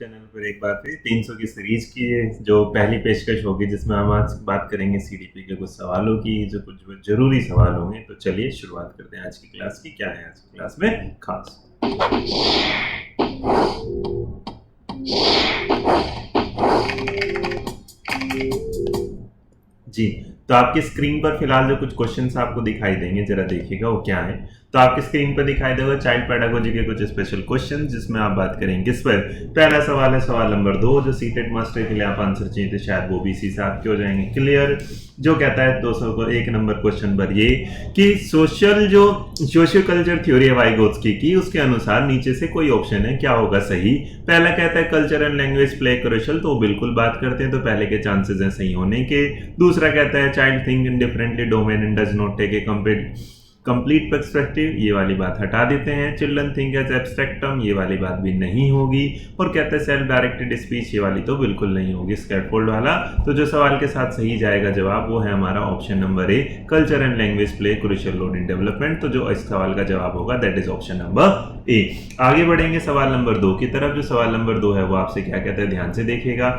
Channel पर एक बार फिर 300 की सीरीज की जो पहली पेशकश होगी, जिसमें हम आज बात करेंगे सीडीपी के कुछ सवालों की, जो कुछ जरूरी सवाल होंगे। तो चलिए शुरुआत करते हैं आज की क्लास की। क्या है आज की क्लास में खास? जी, तो आपकी स्क्रीन पर फिलहाल जो कुछ क्वेश्चंस आपको दिखाई देंगे, जरा देखिएगा वो क्या है। तो आपकी स्क्रीन पर दिखाई देगा चाइल्ड पेडागोजी के कुछ स्पेशल क्वेश्चन, जिसमें आप बात करेंगे किस पर। पहला सवाल है सवाल नंबर 2, जो सीटेट मास्टर के लिए आप आंसर चाहिए थे, शायद वो भी इसी से आपके हो जाएंगे क्लियर। जो कहता है 200 को 1 नंबर क्वेश्चन पर ये कि सोशल कल्चर थ्योरी है वाइगोत्स्की की, उसके अनुसार नीचे से कोई ऑप्शन है, क्या होगा सही। पहला कहता है culture and language play crucial, तो बिल्कुल बात करते हैं, तो पहले के चांसेस हैं सही होने के। दूसरा कहता है child think indifferently domain and does not take a complete perspective, ये वाली बात हटा देते हैं। चिल्ड्रन थिंक एज एब्स्ट्रैक्टम, ये वाली बात भी नहीं होगी। और कहते हैं सेल्फ डायरेक्टेड स्पीच, ये वाली तो बिल्कुल नहीं होगी स्कैटफोल्ड वाला। तो जो सवाल के साथ सही जाएगा जवाब, वो है हमारा option number A, culture and language play crucial role in development. तो जो इस सवाल का जवाब होगा that is option number A. आगे बढ़ेंगे सवाल नंबर 2 की तरफ। जो सवाल नंबर 2 है वो आपसे क्या कहता है, ध्यान से देखिएगा।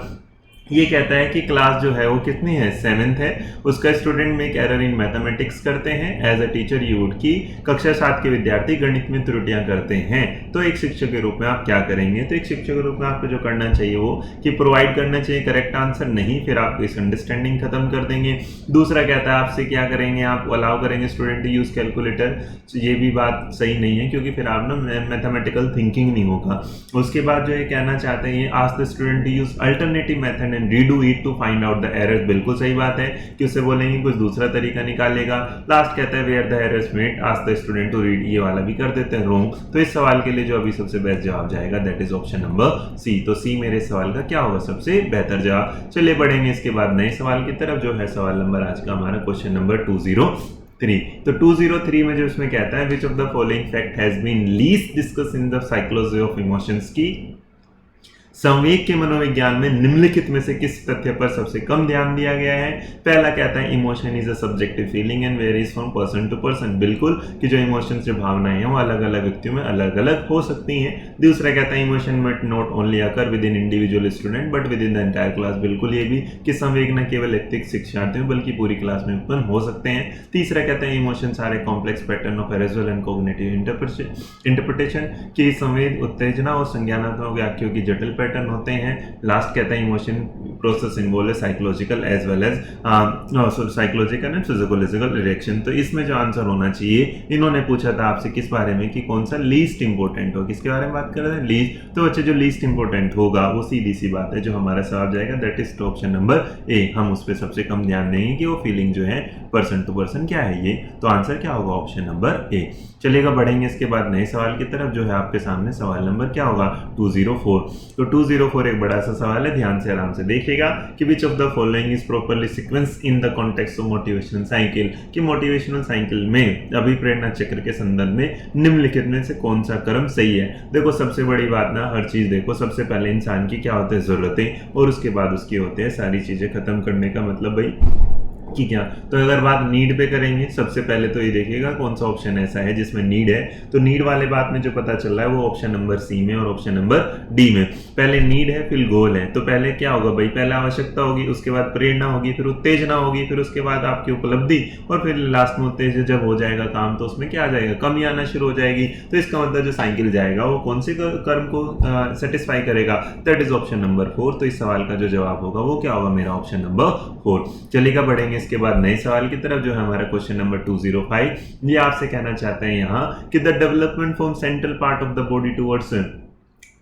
ये कहता है कि क्लास जो है वो कितनी है, 7th है। उसका स्टूडेंट में एक एरर इन मैथमेटिक्स करते हैं। As a teacher you would की कक्षा 7 के विद्यार्थी गणित में त्रुटियां करते हैं, तो एक शिक्षक के रूप में आप क्या करेंगे। तो एक शिक्षक के रूप में आपको जो करना चाहिए वो कि प्रोवाइड करना चाहिए करेक्ट आंसर, नहीं फिर आप इस अंडरस्टैंडिंग खत्म कर देंगे। दूसरा कहता है आपसे क्या करेंगे, आप अलाउ करेंगे स्टूडेंट टू यूज कैलकुलेटर, तो ये भी बात सही नहीं है, क्योंकि फिर आप ना मैथमेटिकल थिंकिंग नहीं होगा। उसके बाद जो ये कहना चाहते हैं, ask the student to use alternative method and redo it to find out the error, बिल्कुल सही बात है कि उससे बोलेंगे कुछ दूसरा तरीका निकालेगा। लास्ट कहता है where the errors made, ask the student to read, ये वाला भी कर देते हैं रॉन्ग। तो इस सवाल के लिए जो अभी सबसे बेस्ट जवाब जाएगा that is option number C. तो सी मेरे सवाल का क्या होगा, सबसे बेहतर जवाब। चलिए बढ़ेंगे इसके बाद नए सवाल की तरफ, जो है सवाल नंबर आज का हमारा क्वेश्चन नंबर 203। तो 203 में जो इसमें कहता है which of the following fact has been least discuss in the psychology of emotions की संवेग के मनोविज्ञान में निम्नलिखित में से किस तथ्य पर सबसे कम ध्यान दिया गया है। पहला कहता है emotion is a subjective feeling and varies from person to person, बिल्कुल कि जो इमोशन जो भावनाएं हैं वो अलग अलग व्यक्तियों में अलग अलग हो सकती हैं। दूसरा कहता है emotion but not only occur with in individual student but with in the entire class, बिल्कुल ये भी कि संवेग न केवल एक शिक्षार्थियों बल्कि पूरी क्लास में उत्पन्न हो सकते हैं। तीसरा कहता है emotions are a complex pattern of arousal and cognitive interpretation, कि संवेद उत्तेजना और संज्ञानात्मक व्याख्याओं की जटिल पैटर्न होते हैं। लास्ट कहता है emotion process involve psychological as well as psychological and physiological reaction. तो इसमें जो आंसर होना चाहिए, इन्होंने पूछा था आपसे किस बारे में कि कौन सा लीस्ट इंपोर्टेंट हो, किसके बारे में बात कर रहे हैं, लीस्ट। तो बच्चे जो लीस्ट इंपोर्टेंट होगा वो सीधी सी बात है, जो हमारा सवाल जाएगा दैट इज ऑप्शन नंबर ए। हम उस पर सबसे कम ध्यान देंगे कि वो फीलिंग जो है पर्सन टू पर्सन क्या है ये, तो आंसर क्या होगा, ऑप्शन नंबर ए। चलेगा बढ़ेंगे इसके बाद नए सवाल की तरफ, जो है आपके सामने सवाल नंबर क्या होगा, 204। तो 204 एक बड़ा सा सवाल है, ध्यान से आराम से देखिएगा कि विच of the following is properly sequence in the context of motivational cycle, कि मोटिवेशनल साइकिल में अभिप्रेरणा चक्र के संदर्भ में निम्नलिखित में से कौन सा क्रम सही है। देखो सबसे बड़ी बात ना, हर चीज देखो, सबसे पहले इंसान की क्या होते हैं जरूरतें, और उसके बाद उसकी होते हैं सारी चीजें खत्म करने का मतलब भाई कि क्या। तो अगर बात नीड पे करेंगे, सबसे पहले तो ये देखिएगा कौन सा ऑप्शन ऐसा है जिसमें नीड है। तो नीड वाले बात में जो पता चल रहा है वो ऑप्शन नंबर सी में और ऑप्शन नंबर डी में। पहले नीड है फिर गोल है, तो पहले क्या होगा भाई, पहले आवश्यकता होगी, उसके बाद प्रेरणा होगी, फिर उत्तेजना होगी, फिर उसके बाद आपकी उपलब्धि, और फिर लास्ट में उत्तेजना जब हो जाएगा काम तो उसमें क्या आ जाएगा, कमी आना शुरू हो जाएगी। तो इसका मतलब जो साइकिल जाएगा वो कौन से कर्म को सेटिस्फाई करेगा, दैट इज ऑप्शन नंबर 4। तो इस सवाल का जो जवाब होगा वो क्या होगा, मेरा ऑप्शन नंबर 4। चलेगा बढ़ेंगे इसके बाद नए सवाल की तरफ, जो है हमारा क्वेश्चन नंबर 205। ये आपसे कहना चाहते हैं यहाँ कि the development from central part of the body towards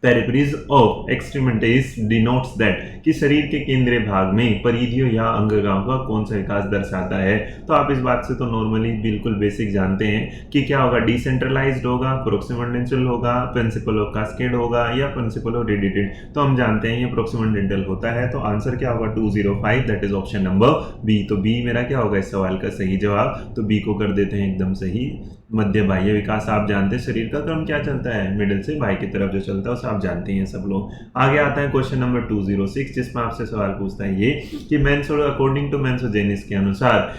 peripheries of extremities denotes that, कि शरीर के केंद्रीय भाग में परिधियों या अंगगांव का कौन सा विकास दर्शाता है। तो आप इस बात से तो नॉर्मली बिल्कुल बेसिक जानते हैं कि क्या होगा, डिसेंट्रलाइज्ड होगा, प्रोक्सिमेंटल होगा, प्रिंसिपल ऑफ कास्केड होगा, या प्रिंसिपल ऑफ रिलेटेड। तो हम जानते हैं ये प्रोक्सिमेंटल होता है, तो आंसर क्या होगा 205, that is option number B. तो बी मेरा क्या होगा इस सवाल का सही जवाब, तो बी को कर देते हैं एकदम सही। मध्य बाह्य विकास आप जानते हैं, शरीर का क्रम क्या चलता है, मिडिल से बाह्य की तरफ जो चलता है उसे आप जानते हैं सब लोग। आगे आता है क्वेश्चन नंबर 206, जिसमें आपसे सवाल पूछता है ये कि अकॉर्डिंग टू मैंसोजेनिस के अनुसार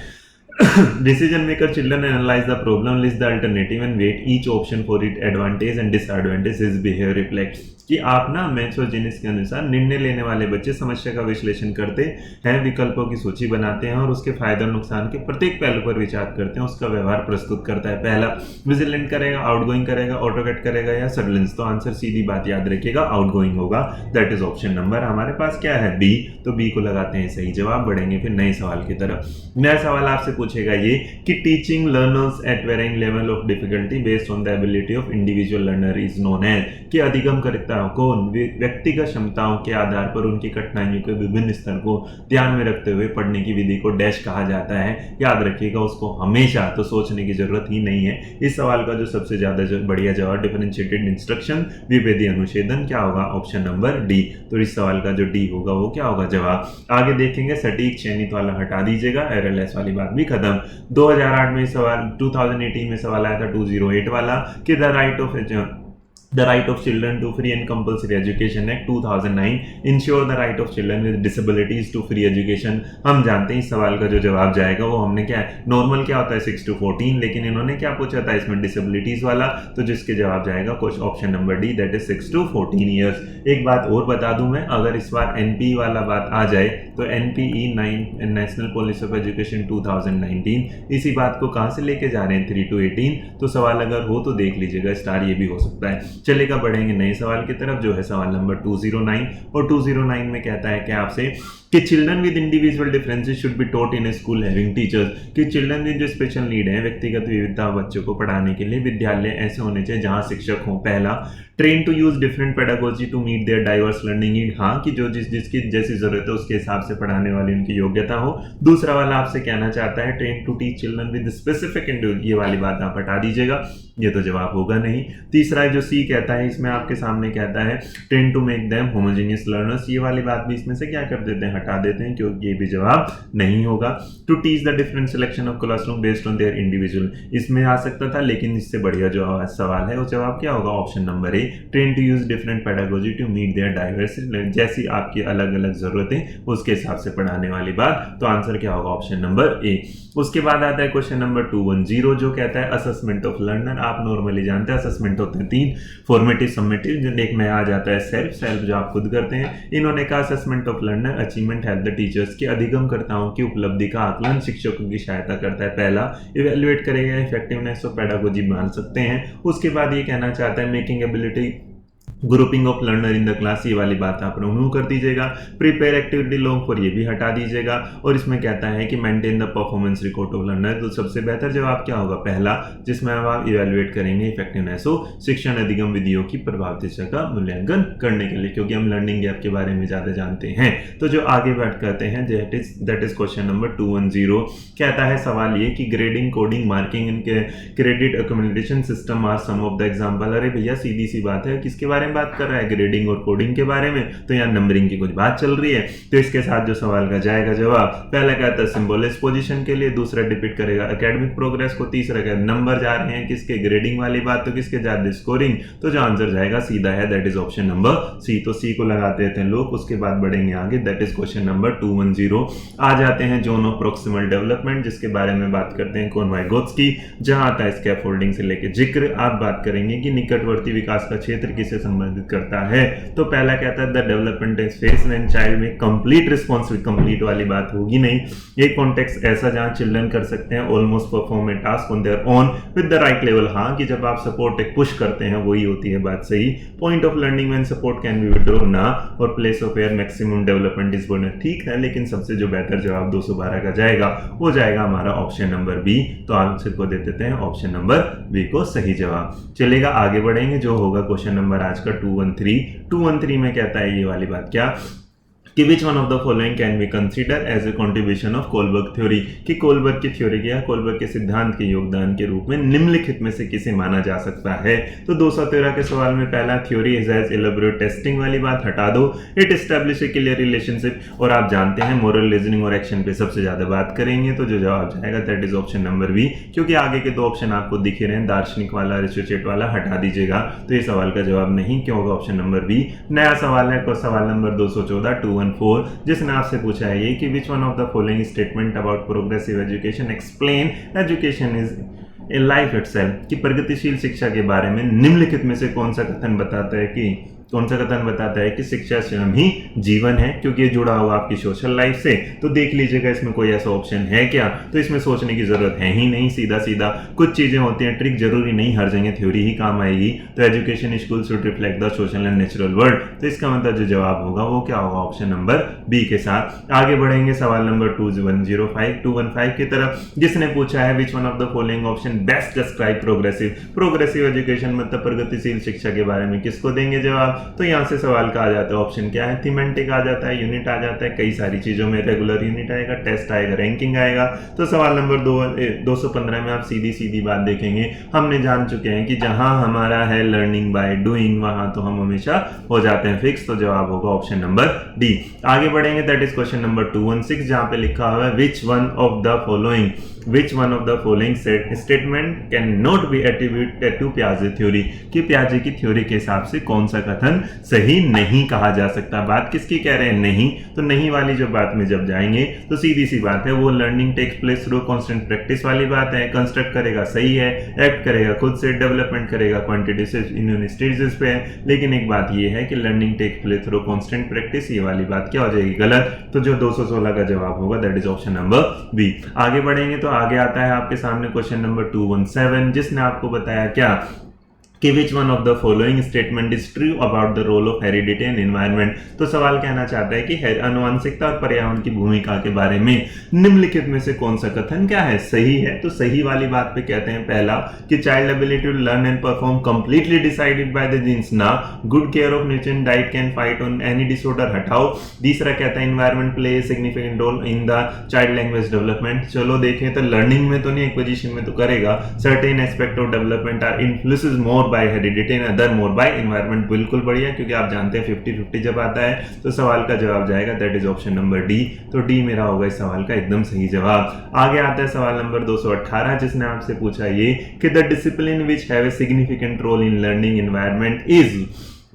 decision maker children analyze the problem, list the alternative and weight each option for its advantage and disadvantage, his behavior reflects, कि आप ना मैथ्स और जीनिस के अनुसार निर्णय लेने वाले बच्चे समस्या का विश्लेषण करते हैं, विकल्पों की सूची बनाते हैं और उसके फायदे और नुकसान के प्रत्येक पहलू पर विचार करते हैं, उसका व्यवहार प्रस्तुत करता है। पहला विजिलेंट करेगा, आउटगोइंग करेगा, ऑटोकैट करेगा या सर्विलेंस। तो आंसर सीधी बात याद रखिएगा, आउटगोइंग होगा। दैट इज ऑप्शन नंबर हमारे पास क्या है, बी। तो बी को लगाते हैं सही जवाब। बढ़ेंगे फिर नए सवाल की तरफ। नया सवाल आपसे पूछेगा ये कि teaching learners at varying level of difficulty based on the ability of individual learner is known as, कि अधिगमकर्ताओं को व्यक्तिगत क्षमताओं के आधार पर उनकी कठिनाइयों के विभिन्न स्तर को ध्यान में रखते हुए पढ़ने की विधि को डैश कहा जाता है। याद रखिएगा उसको हमेशा, तो सोचने की जरूरत ही नहीं है। इस सवाल का जो सबसे ज्यादा बढ़िया जवाब डिफरेंशिएटेड इंस्ट्रक्शन, विभेदी अनुच्छेदन, क्या होगा, ऑप्शन नंबर डी। तो इस सवाल का जो डी होगा वो क्या होगा जवाब। आगे देखेंगे, सटीक चयनित वाला हटा दीजिएगा, एररलेस वाली बात भी खत्म। 2008 में सवाल, 2018 में सवाल आया था 208 वाला कि The Right of Children to Free and Compulsory Education Act 2009 ensure the right of children with disabilities to free education। हम जानते हैं इस सवाल का जो जवाब जाएगा वो हमने क्या है, नॉर्मल क्या होता है 6 to 14, लेकिन इन्होंने क्या पूछा था इसमें डिसेबिलिटीज वाला, तो जिसके जवाब जाएगा कुछ option number D, that is 6 to 14 years. एक बात और बता दूं मैं, अगर इस बार एनपीई वाला बात आ जाए तो NPE national policy of education 2019 इसी बात को कहां से लेके जा रहे हैं, 3 to 18। तो सवाल अगर हो तो देख लीजिएगा, स्टार ये भी हो सकता है। चलेगा, बढ़ेंगे नए सवाल की तरफ जो है सवाल नंबर 209। और 209 में कहता है कि आपसे कि children with individual differences should be taught in A school having teachers, कि चिल्ड्रन में जो स्पेशल नीड है, व्यक्तिगत विविधता बच्चों को पढ़ाने के लिए विद्यालय ऐसे होने चाहिए जहां शिक्षक हो। पहला, train to use different pedagogy to meet their diverse learning need, हाँ कि जो जिसकी जैसी जरूरत है उसके हिसाब से पढ़ाने वाली उनकी योग्यता हो। दूसरा वाला आपसे कहना चाहता है train to teach children with specific individual, ये वाली बात आप हटा दीजिएगा, ये तो जवाब होगा नहीं। तीसरा जो सी कहता है, इसमें आपके सामने कहता है train to make them homogeneous learners, ये वाली बात भी इसमें से क्या कर देते हैं, हटा देते हैं, क्योंकि ये भी जवाब नहीं होगा। To teach the different selection of classroom based on their individual, इसमें आ सकता था, लेकिन इससे बढ़िया जो सवाल है वो जवाब क्या होगा, option number A, train to use different pedagogy to meet their diverse, जैसी आपकी अलग अलग जरूरतें उसके हिसाब से पढ़ाने वाली बात। तो आंसर क्या होगा, ऑप्शन नंबर ए। उसके बाद आता है क्वेश्चन नंबर 210 जो कहता है असेसमेंट ऑफ लर्नर। आप नॉर्मली जानते हैं असेसमेंट होते हैं 3, फॉर्मेटिव, समेटिव, एक में आ जाता है सेल्फ जो आप खुद करते हैं। इन्होंने कहा assessment of learner achievement help the teachers, के अधिगमकर्ताओं की उपलब्धि का आकलन शिक्षकों की सहायता करता है। पहला, इवेल्युएट करेगा इफेक्टिवनेस ऑफ पेडागोजी, मान सकते हैं। उसके बाद ये कहना चाहता है making ability grouping of learner in the class, ये वाली बात आप रिमूव कर दीजिएगा। प्रिपेयर एक्टिविटी लॉग फॉर, ये भी हटा दीजिएगा। और इसमें कहता है कि maintain the performance record of learner, तो सबसे बेहतर जवाब क्या होगा, पहला, जिसमें आप इवेल्युएट करेंगे इफेक्टिवनेस हो शिक्षण अधिगम विधियों की प्रभावशीलता का मूल्यांकन करने के लिए, क्योंकि हम लर्निंग गैप के बारे में ज्यादा जानते हैं। तो जो आगे बात करते हैं दैट इज क्वेश्चन नंबर 210। कहता है सवाल ये कि ग्रेडिंग, कोडिंग, मार्किंग इनके credit accommodation system are some of the example. अरे भैया सीधी सी बात है, किसके बारे में बात कर रहा है, ग्रेडिंग और कोडिंग के बारे में, तो यहाँ नंबरिंग की कुछ बात चल रही है। तो इसके साथ जो सवाल का जाएगा जवाब, पहला कहता है सिंबोलिस्ट पोजीशन के लिए, दूसरा डिपिक्ट करेगा एकेडमिक प्रोग्रेस को, तीसरा कहता है नंबर जा रहे हैं किसके, ग्रेडिंग वाली बात, तो किसके जा रहे, स्कोरिंग। तो जो आंसर जाएगा सीधा है, that is option number C. तो सी को लगाते थे लोग। उसके बाद बढ़ेंगे आगे, दैट इज क्वेश्चन नंबर 210। आ जाते हैं जोन ऑफ प्रोक्सिमल डेवलपमेंट, जिसके बारे में बात करते हैं कोनवाइगोत्स्की, जहां आता है स्कैफोल्डिंग से लेके जिक्र। आप बात करेंगे कि निकटवर्ती विकास का क्षेत्र किसे संबंधित करता है। तो पहला कहता है the development phase when child में कंप्लीट रिस्पॉन्स, कंप्लीट वाली बात होगी नहीं। ये कॉन्टेक्स्ट ऐसा जहां चिल्ड्रन कर सकते हैं almost perform a task on their own with the right level, हाँ कि जब आप सपोर्ट एक पुश करते हैं वही होती है बात सही। Point of learning when support can be withdrawn ना, और place of where maximum development is born, ठीक है, लेकिन सबसे जो बेहतर जवाब 212 का जाएगा वो जाएगा हमारा ऑप्शन नंबर बी। तो आंसर को दे देते हैं ऑप्शन नंबर बी को सही जवाब। चलेगा, आगे बढ़ेंगे, जो होगा क्वेश्चन नंबर आज का 213 में कहता है ये वाली बात क्या, कि which one of the following can be consider as a contribution of Kohlberg theory, कि कोलबर्ग की थ्योरी या कोलबर्ग के सिद्धांत के योगदान के रूप में निम्नलिखित में से किसे माना जा सकता है। तो 213 के सवाल में पहला, theory is as elaborate testing वाली बात हटा दो। It establish a clear relationship, और आप जानते हैं मोरल रीजनिंग और एक्शन पे सबसे ज्यादा बात करेंगे, तो जो जवाब जाएगा that is option number B, क्योंकि आगे के दो ऑप्शन आपको दिख रहे हैं, दार्शनिक वाला, एसोसिएट वाला हटा दीजिएगा। तो ये सवाल का जवाब नहीं, क्यों होगा ऑप्शन नंबर बी। नया सवाल है सवाल नंबर 214 214, जिसने आपसे पूछा है ये कि which one of the following statement about progressive education explain education is a life itself, कि प्रगतिशील शिक्षा के बारे में निम्नलिखित में से कौन सा कथन बताता है कि कौन सा कथन बताता है कि शिक्षा स्वयं ही जीवन है, क्योंकि ये जुड़ा हुआ आपकी सोशल लाइफ से। तो देख लीजिएगा इसमें कोई ऐसा ऑप्शन है क्या, तो इसमें सोचने की जरूरत है ही नहीं, सीधा सीधा कुछ चीजें होती हैं, ट्रिक जरूरी नहीं हर जगह थ्योरी ही काम आएगी। तो education school should reflect the social and natural world, तो इसका मतलब जो जवाब होगा वो क्या होगा, ऑप्शन नंबर बी के साथ। आगे बढ़ेंगे सवाल नंबर 215 की तरफ, जिसने पूछा है which one of the following option best describe progressive education, मतलब प्रगतिशील शिक्षा के बारे में किसको देंगे जवाब। तो यहां से सवाल का आ जाता है ऑप्शन क्या है, थीमेटिक आ जाता है, यूनिट आ जाता है, कई सारी चीजों में रेगुलर यूनिट आएगा, टेस्ट आएगा, रैंकिंग आएगा। तो सवाल नंबर 215 में आप सीधी बात देखेंगे, हमने जान चुके हैं कि जहां हमारा है लर्निंग बाय डूइंग, वहां तो हम हमेशा हो जाते हैं फिक्स, तो जवाब होगा ऑप्शन नंबर डी। आगे बढ़ेंगे, दैट इज क्वेश्चन नंबर 216, जहां पे लिखा हुआ है which one of the following statement can not be attributed to पियाजे थ्योरी, कि पियाजे की थ्योरी के हिसाब से कौन सा कथन सही नहीं कहा जा सकता। बात किसकी कह रहे हैं, नहीं, तो नहीं वाली जो बात में जब जाएंगे तो सीधी सी बात है, वो learning takes place through constant practice वाली बात है। कंस्ट्रक्ट करेगा सही है, एक्ट करेगा खुद से, डेवलपमेंट करेगा क्वांटिटी से इन स्टेजेस पे है। लेकिन एक बात ये है कि learning takes place through constant practice, ये वाली बात क्या हो जाएगी, गलत। तो जो 216 का जवाब होगा that is option number B. आगे बढ़ेंगे तो आगे आता है आपके सामने क्वेश्चन नंबर 217, जिसने आपको बताया क्या कि which one of the following statement is true about the role of heredity and environment. तो सवाल कहना चाहता है कि आनुवंशिकता और पर्यावरण की भूमिका के बारे में निम्नलिखित में से कौन सा कथन क्या है, सही है। तो सही वाली बात पे कहते हैं पहला कि child ability to learn and perform completely decided by the genes, ना good care of nutrient diet can fight on any disorder, हटाओ। तीसरा कहता है environment play significant role in the child language development. चलो देखें तो लर्निंग में तो नहीं, एक्विजिशन में तो करेगा। Certain aspect of development are influenced more by heredity and other more by environment. बिल्कुल बढ़िया, क्योंकि आप जानते हैं 50-50 जब आता है तो सवाल का जवाब जाएगा that is option number D. तो डी मेरा होगा इस सवाल का एकदम सही जवाब। आगे आता है सवाल नंबर 218, जिसने आपसे पूछा ये कि the discipline which have a significant role in learning environment is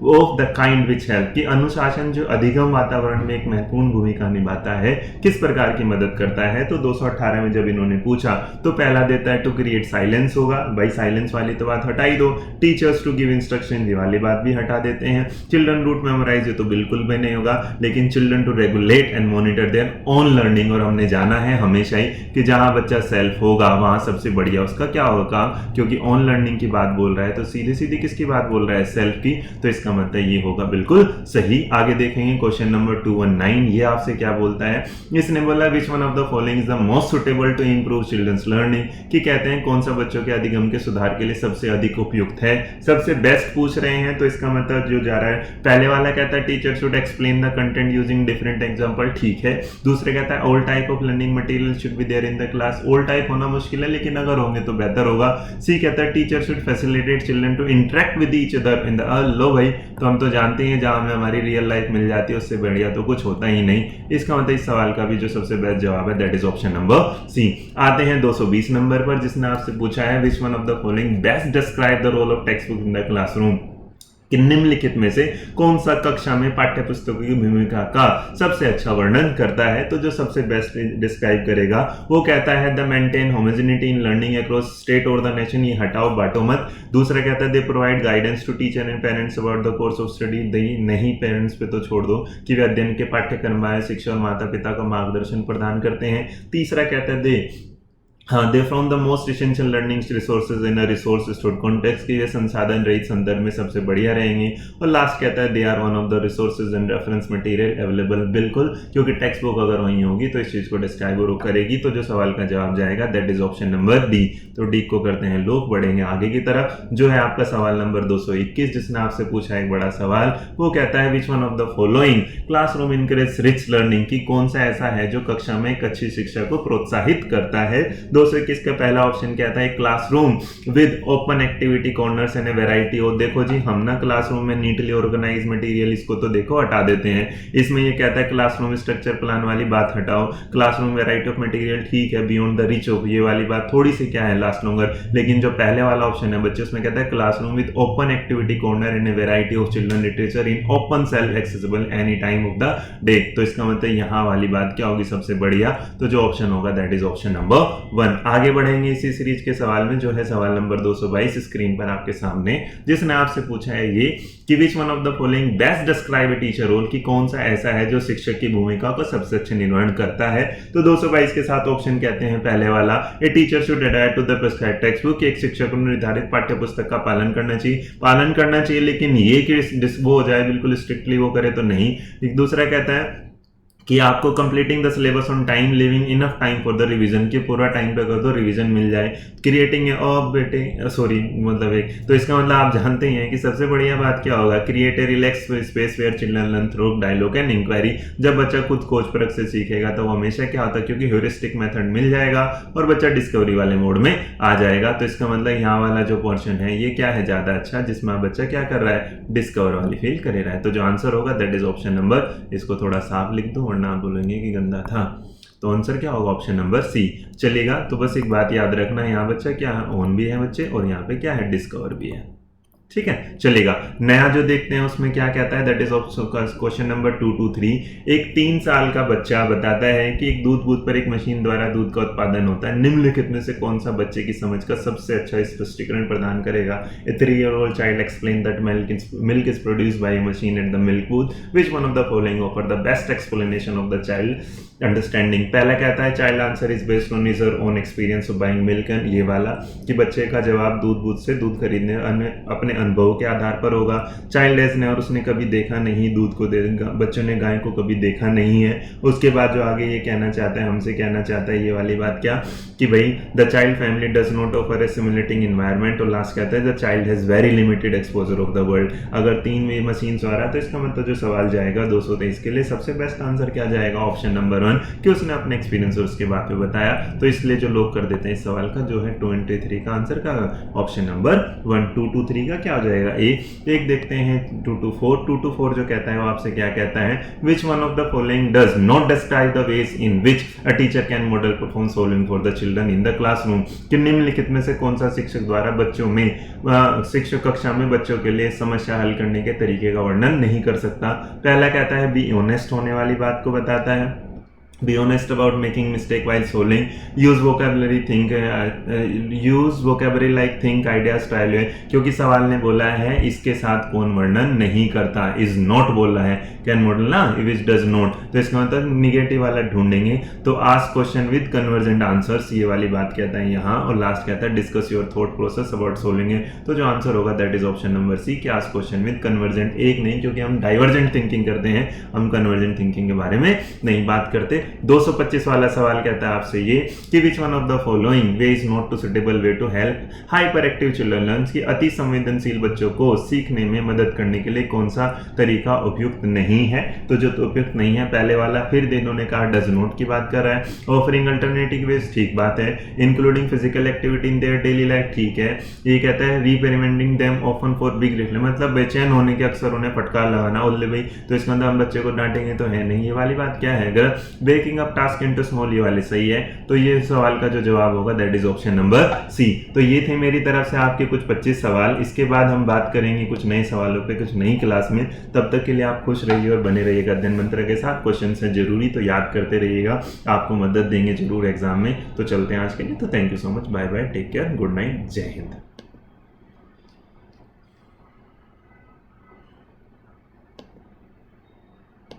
of the kind which help, कि अनुशासन जो अधिगम वातावरण में एक महत्वपूर्ण भूमिका निभाता है किस प्रकार की मदद करता है। तो 218 में जब इन्होंने पूछा तो पहला देता है टू क्रिएट साइलेंस होगा, भाई साइलेंस वाली तो बात हटा ही दो। टीचर्स टू गिव इंस्ट्रक्शन, ये वाली बात भी हटा देते हैं। चिल्ड्रन रूट मेमोराइज, ये तो बिल्कुल भी नहीं होगा। लेकिन children to regulate and monitor their own learning, और हमने जाना है हमेशा ही कि जहां बच्चा सेल्फ होगा वहां सबसे बढ़िया उसका क्या होगा, क्योंकि ऑन लर्निंग की बात बोल रहा है तो सीधी सीधी किसकी बात बोल रहा है, सेल्फ की। तो इसका मतलब ये होगा बिल्कुल सही। आगे देखेंगे क्वेश्चन नंबर 219, ये आपसे क्या बोलता है, इसने बोला which one of the following is the most suitable to improve children's learning, कि कहते हैं कौन सा बच्चों के अधिगम के सुधार के लिए सबसे अधिक उपयुक्त है, सबसे बेस्ट पूछ रहे हैं। तो इसका मतलब जो जा रहा है, पहले वाला कहता है teacher should explain the content using different example, ठीक है। दूसरे कहता है all type of learning material should be there in the class, all type होना मुश्किल है लेकिन अगर होंगे तो बेहतर होगा। सी कहता है teacher should facilitate children to interact with each other in the, लो भाई तो हम तो जानते हैं जहां हमें हमारी रियल लाइफ मिल जाती है उससे बढ़िया तो कुछ होता ही नहीं। इसका मतलब इस सवाल का भी जो सबसे बेस्ट जवाब है that is option number C. आते हैं 220 नंबर पर, जिसने आपसे पूछा है which one of the following best describe the role of text book in the classroom, कि निम्नलिखित में से कौन सा कक्षा में पाठ्य पुस्तकों की भूमिका का सबसे अच्छा वर्णन करता है। तो जो सबसे बेस्ट डिस्क्राइब करेगा वो कहता है the maintain homogeneity in learning across state और द नेशन, ये हटाओ बांटो मत। दूसरा कहता है they provide guidance to teacher and parents about the course of study, नहीं पेरेंट्स पे तो छोड़ दो कि वे अध्ययन के पाठ्यक्रम में शिक्षा और माता पिता का मार्गदर्शन प्रदान करते हैं। तीसरा कहता है they from the most essential learning resources in a resource stored context, की ये संसाधन रहित संदर्भ में सबसे बढ़िया रहेंगे। और लास्ट कहता है they are one of the resources and reference material available, बिल्कुल, क्योंकि टेक्स्ट बुक अगर वहीं होगी तो इस चीज को डिस्क्राइब और करेगी। तो जो सवाल का जवाब जाएगा that is option number D. तो डी को करते हैं लोग, बढ़ेंगे आगे की तरफ, जो है आपका सवाल नंबर 221, जिसने आपसे पूछा एक बड़ा सवाल। वो कहता है which one of the following classroom encourage rich learning, की कौन सा ऐसा है जो कक्षा में एक अच्छी शिक्षा को प्रोत्साहित करता है। 221 का पहला ऑप्शन कहता है classroom with open activity corners and variety. और देखो जी हम ना क्लासरूम में नीटली ऑर्गेनाइज मटेरियल, इसको तो देखो हटा देते हैं। इसमें ये कहता है क्लासरूम स्ट्रक्चर प्लान वाली बात हटाओ, क्लासरूम वैरायटी ऑफ मटेरियल ठीक है, बियॉन्ड द रिच ऑफ, ये वाली बात थोड़ी सी क्या है लास्ट लॉन्गर। लेकिन जो पहले वाला ऑप्शन है बच्चे, उसमें कहता है classroom with open activity corner and variety of children literature in open self accessible any time of the day. तो इसका मतलब यहाँ वाली बात क्या होगी सबसे बढ़िया, तो जो ऑप्शन होगा दैट इज ऑप्शन नंबर 1। 1। आगे बढ़ेंगे इसी सीरीज के सवाल में, जो है सवाल नंबर 222 स्क्रीन पर आपके सामने, जिसने आपसे पूछा है ये कि which one of the following best describe a teacher role, कि कौन सा ऐसा है जो शिक्षक की भूमिका को सबसे अच्छे निर्वहन करता है। तो 222 के साथ ऑप्शन कहते हैं पहले वाला, a teacher should adhere to the prescribed text book, एक शिक्षक को निर्धारित पाठ्य पुस्तक का पालन करना चाहिए, लेकिन ये कि वो हो जाए बिल्कुल स्ट्रिक्टली वो करे तो नहीं। एक दूसरा कहता है कि आपको completing the syllabus on time, living enough time for the revision, कि पूरा टाइम पे कर दो, रिवीजन मिल जाए। क्रिएटिंग मतलब एक, तो इसका मतलब आप जानते ही हैं कि सबसे बढ़िया बात क्या होगा, create a relax space where children learn through dialogue and inquiry. जब बच्चा खुद खोज परख से सीखेगा तो वो हमेशा क्या होता है, क्योंकि ह्यूरिस्टिक मेथड मिल जाएगा और बच्चा डिस्कवरी वाले मोड में आ जाएगा। तो इसका मतलब यहाँ वाला जो पोर्शन है ये क्या है, ज्यादा अच्छा, जिसमें बच्चा क्या कर रहा है, डिस्कवर वाली फील कर रहा है। तो जो आंसर होगा दैट इज ऑप्शन नंबर, इसको थोड़ा साफ लिख दो वरना आप बोलेंगे कि गंदा था। तो आंसर क्या होगा, ऑप्शन नंबर सी। चलेगा, तो बस एक बात याद रखना, यहाँ बच्चा क्या है, ऑन भी है बच्चे, और यहाँ पे क्या है, डिस्कवर भी है। ठीक है, चलेगा। नया जो देखते हैं उसमें क्या कहता है, दैट इज क्वेश्चन नंबर 223। एक 3 साल का बच्चा बताता है कि एक दूध बूथ पर एक मशीन द्वारा दूध का उत्पादन होता है, निम्नलिखित में से कौन सा बच्चे की समझ का सबसे अच्छा स्पष्टीकरण प्रदान करेगा। ए 3-year-old child explain that milk is produced by a machine at the milk booth. Which one of the following offer the best explanation of the child understanding. पहला कहता है child answer is based on his own experience of buying milk, and ये वाला कि बच्चे का जवाब दूध बूथ से दूध खरीदने अपने अनुभव के आधार पर होगा। चाइल्ड हैज नेवर, उसने कभी देखा नहीं दूध को, बच्चों ने गाय को कभी देखा नहीं है। उसके बाद जो आगे ये कहना चाहता है, हमसे कहना चाहता है ये वाली बात क्या, कि भाई the child family does not offer A simulating environment. और लास्ट कहता है the child has very limited exposure of the world. अगर 3 मशीन आ रहा है तो इसका मतलब जो सवाल जाएगा 223 के लिए सबसे बेस्ट आंसर क्या जाएगा, ऑप्शन नंबर 1, कि उसने अपने एक्सपीरियंस और उसके बाद में बताया। तो इसलिए जो लोग कर देते हैं इस सवाल का जो है 23 का आंसर का ऑप्शन नंबर 1। 223 का क्या हो जाएगा, एक देखते हैं 224 जो कहता है वो आपसे क्या कहता है, which one of the following does not describe the ways in which a teacher can model perform solving for the children in the classroom. कि निम्नलिखित में से कौन सा शिक्षक द्वारा बच्चों में शिक्षक कक्षा में बच्चों के लिए समस्या हल करने के तरीके का वर्णन नहीं कर सकता। पहला कहता है बी ऑनेस्ट, होने वाली बात को बताता है, be honest about making mistake while solving, use vocabulary like think, ideas, try, क्योंकि सवाल ने बोला है इसके साथ कौन वर्णन नहीं करता, is not बोल रहा है, कैन मॉडल ना, which does not, तो इसका मतलब निगेटिव वाला ढूंढेंगे। तो ask question with convergent answers, ये वाली बात कहता है यहाँ। और लास्ट कहता है discuss your thought process about solving है। तो जो आंसर होगा that is option number C, कि ask question with convergent, एक नहीं, क्योंकि हम डाइवर्जेंट थिंकिंग करते हैं, हम कन्वर्जेंट थिंकिंग के बारे में नहीं बात करते। 225 वाला सवाल कहता है आपसे ये कि which one of the following way is not too suitable way to help hyper active children learns, की अति संवेदनशील बच्चों को सीखने में मदद करने के लिए कौन सा तरीका उपयुक्त नहीं है। तो जो तो उपयुक्त नहीं है पहले वाला, फिर इन्होंने कहा डज नॉट की बात कर रहा है, ऑफरिंग अल्टरनेटिव वेज, ठीक बात है, including physical activity in their daily life, ठीक है। ये कहता है reprimanding them often for big reflection, मतलब बेचैन होने के अक्सर उन्हें फटकार लगाना, उल्ले भाई, तो इसका मतलब हम बच्चे को डांटेंगे तो है नहीं, ये वाली बात क्या है, अगर breaking up task into small, ये वाले सही है। तो ये सवाल का जो जवाब होगा that is option number C. तो ये थे मेरी तरफ से आपके कुछ 25 सवाल। इसके बाद हम बात करेंगे कुछ नए सवालों पे कुछ नई क्लास में। तब तक के लिए आप खुश रहिए और बने रहिएगा अध्ययन मंत्र के साथ। क्वेश्चन है जरूरी तो याद करते रहिएगा, आपको मदद देंगे जरूर एग्जाम में। तो चलते हैं आज के लिए, तो thank you so much, bye bye, take care, good night, Jai Hind.